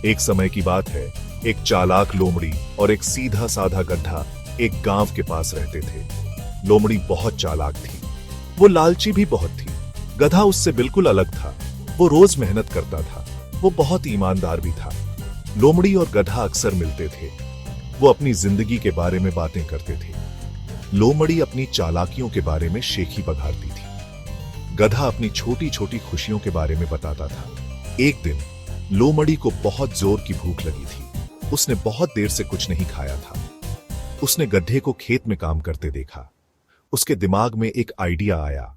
एक समय की बात है, एक चालाक लोमड़ी और एक सीधा साधा गधा एक गांव के पास रहते थे। लोमड़ी बहुत चालाक थी, वो लालची भी बहुत थी। गधा उससे बिल्कुल अलग था, वो रोज मेहनत करता था, वो बहुत ईमानदार भी था। लोमड़ी और गधा अक्सर मिलते थे, वो अपनी जिंदगी के बारे में बातें करते थे। लोमड़ी अपनी चालाकियों के बारे में शेखी बघारती थी, गधा अपनी छोटी छोटी खुशियों के बारे में बताता था। एक दिन लोमड़ी को बहुत जोर की भूख लगी थी, उसने बहुत देर से कुछ नहीं खाया था। उसने गधे को खेत में काम करते देखा, उसके दिमाग में एक आइडिया आया।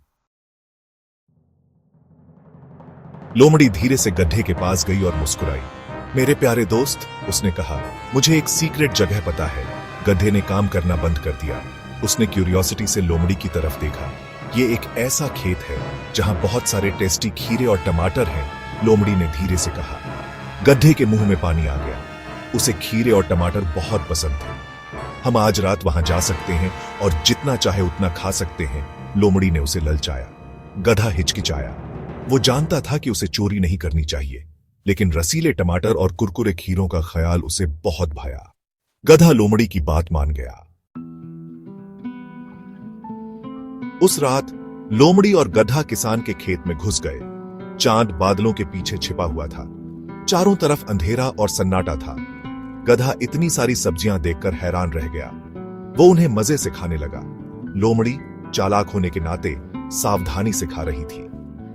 लोमड़ी धीरे से गधे के पास गई और मुस्कुराई। मेरे प्यारे दोस्त, उसने कहा, मुझे एक सीक्रेट जगह पता है। गधे ने काम करना बंद कर दिया। उसने क्यूरियोसिटी से लोमड़ी की तरफ देखा। यह एक ऐसा खेत है जहां बहुत सारे टेस्टी खीरे और टमाटर हैं, लोमड़ी ने धीरे से कहा। गधे के मुंह में पानी आ गया, उसे खीरे और टमाटर बहुत पसंद थे। हम आज रात वहां जा सकते हैं और जितना चाहे उतना खा सकते हैं, लोमड़ी ने उसे ललचाया। गधा हिचकिचाया, वो जानता था कि उसे चोरी नहीं करनी चाहिए, लेकिन रसीले टमाटर और कुरकुरे खीरों का ख्याल उसे बहुत भाया। गधा लोमड़ी की बात मान गया। उस रात लोमड़ी और गधा किसान के खेत में घुस गए। चांद बादलों के पीछे छिपा हुआ था, चारों तरफ अंधेरा और सन्नाटा था। गधा इतनी सारी सब्जियां देखकर हैरान रह गया, वो उन्हें मजे से खाने लगा। लोमड़ी चालाक होने के नाते सावधानी से खा रही थी।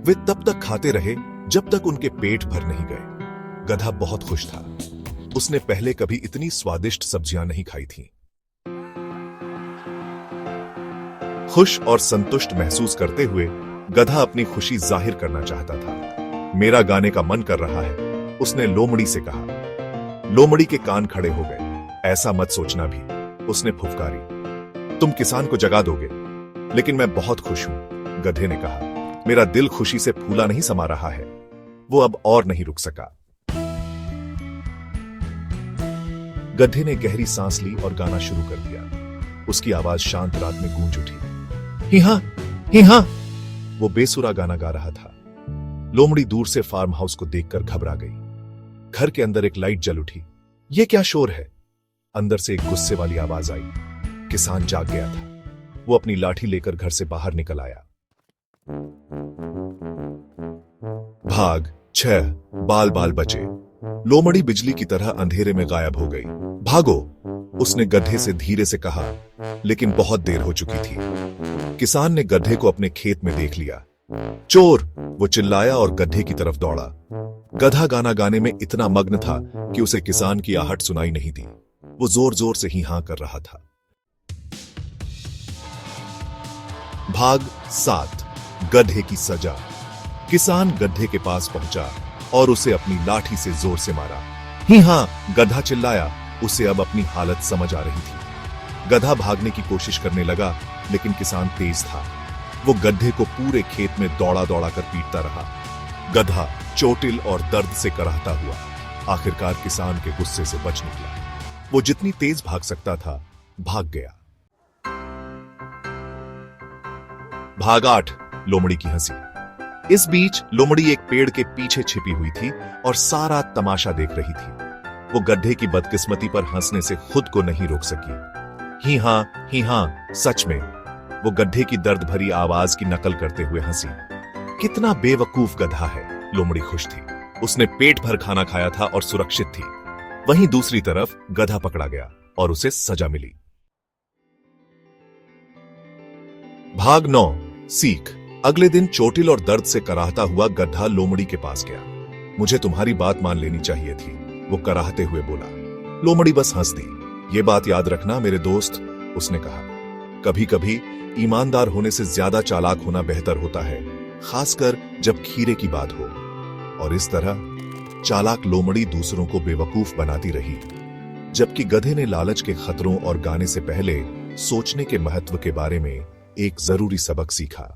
वे तब तक खाते रहे जब तक उनके पेट भर नहीं गए। गधा बहुत खुश था, उसने पहले कभी इतनी स्वादिष्ट सब्जियां नहीं खाई थीं। खुश और संतुष्ट महसूस करते हुए गधा अपनी खुशी जाहिर करना चाहता था। मेरा गाने का मन कर रहा है, उसने लोमड़ी से कहा। लोमड़ी के कान खड़े हो गए। ऐसा मत सोचना भी, उसने फुफकारी। तुम किसान को जगा दोगे, लेकिन मैं बहुत खुश हूं, गधे ने कहा। मेरा दिल खुशी से फूला नहीं समा रहा है। वो अब और नहीं रुक सका। गधे ने गहरी सांस ली और गाना शुरू कर दिया। उसकी आवाज शांत रात में गूंज उठी। ही हां, वो बेसुरा गाना गा रहा था। लोमड़ी दूर से फार्म हाउस को देखकर घबरा गई। घर के अंदर एक लाइट जल उठी। यह क्या शोर है? अंदर से एक गुस्से वाली आवाज आई। किसान जाग गया था, वो अपनी लाठी लेकर घर से बाहर निकल आया। भाग 6 बाल बाल बचे। लोमड़ी बिजली की तरह अंधेरे में गायब हो गई। भागो, उसने गधे से धीरे से कहा, लेकिन बहुत देर हो चुकी थी। किसान ने गधे को अपने खेत में देख लिया। चोर, वो चिल्लाया और गधे की तरफ दौड़ा। गधा गाना गाने में इतना मग्न था कि उसे किसान की आहट सुनाई नहीं दी। वो जोर जोर से ही हां कर रहा था। भाग 7 गधे की सजा। किसान गधे के पास पहुंचा और उसे अपनी लाठी से जोर से मारा। ही हां, गधा चिल्लाया, उसे अब अपनी हालत समझ आ रही थी। गधा भागने की कोशिश करने लगा, लेकिन किसान तेज था। वो गधे को पूरे खेत में दौड़ा दौड़ा कर पीटता रहा। गधा चोटिल और दर्द से कराहता हुआ आखिरकार किसान के गुस्से से बच निकला। वो जितनी तेज भाग सकता था, भाग गया। भाग 8 लोमड़ी की हंसी। इस बीच लोमड़ी एक पेड़ के पीछे छिपी हुई थी और सारा तमाशा देख रही थी। वो गधे की बदकिस्मती पर हंसने से खुद को नहीं रोक सकी। ही हां, सच में। वो गधे की दर्द भरी आवाज की नकल करते हुए हंसी। कितना बेवकूफ गधा है, लोमड़ी खुश थी। उसने पेट भर खाना खाया था और सुरक्षित थी। वहीं दूसरी तरफ गधा पकड़ा गया और उसे सजा मिली। भाग 9 सीख। अगले दिन चोटिल और दर्द से कराहता हुआ गधा लोमड़ी के पास गया। मुझे तुम्हारी बात मान लेनी चाहिए थी, वो कराहते हुए बोला। लोमड़ी बस हंस दी। ये बात याद रखना मेरे दोस्त, उसने कहा। कभी कभी ईमानदार होने से ज्यादा चालाक होना बेहतर होता है, खासकर जब खीरे की बात हो। और इस तरह चालाक लोमड़ी दूसरों को बेवकूफ बनाती रही, जबकि गधे ने लालच के खतरों और गाने से पहले सोचने के महत्व के बारे में एक जरूरी सबक सीखा।